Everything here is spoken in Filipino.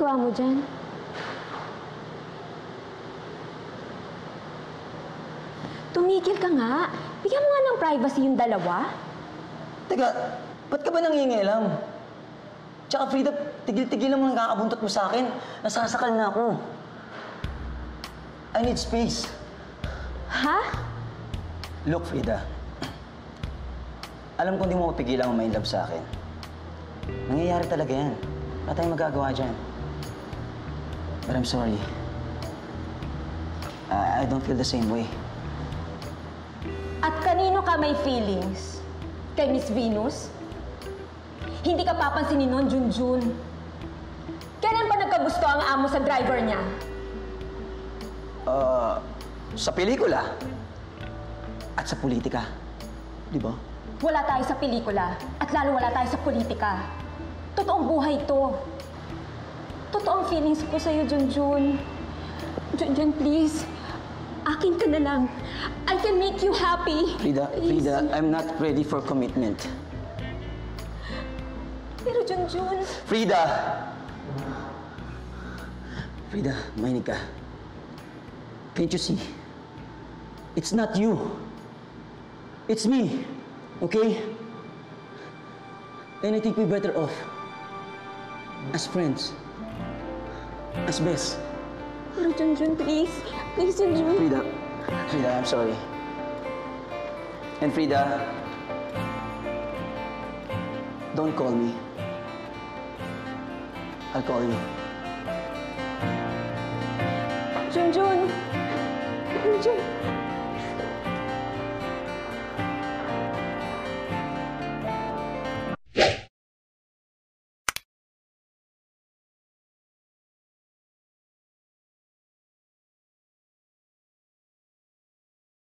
ginagawa mo dyan? Tumigil ka nga. Bigyan mo nga ng privacy yung dalawa. Teka, ba't ka ba nangingialam? Tsaka Frida, tigil-tigil mo ang kakabuntot mo sa akin. Nasasakal na ako. I need space. Ha? Look, Frida. Alam kong di mo mapigilan kung ma-inlove sa akin. Nangyayari talaga yan. Wala tayong magagawa dyan. But I'm sorry. I don't feel the same way. At kanino ka may feelings? Kay Miss Venus? Hindi ka papansinin nun, Junjun. Kailan pa nagkagusto ang amo sa driver niya? Sa pelikula. At sa politika. Di ba? Wala tayo sa pelikula. At lalo wala tayo sa politika. Totoong buhay to. Totoong feelings ko sa'yo, Junjun. Junjun, please. Akin ka na lang. I can make you happy. Frida, Frida, I'm not ready for commitment. Pero Junjun... Frida! Frida, mahinig ka. Can't you see? It's not you. It's me. Okay? And I think we're better off. As friends. As best. Pero Junjun, please. Please, Junjun. Frida. Frida, I'm sorry. And Frida, don't call me. I'll call you. Junjun. Junjun.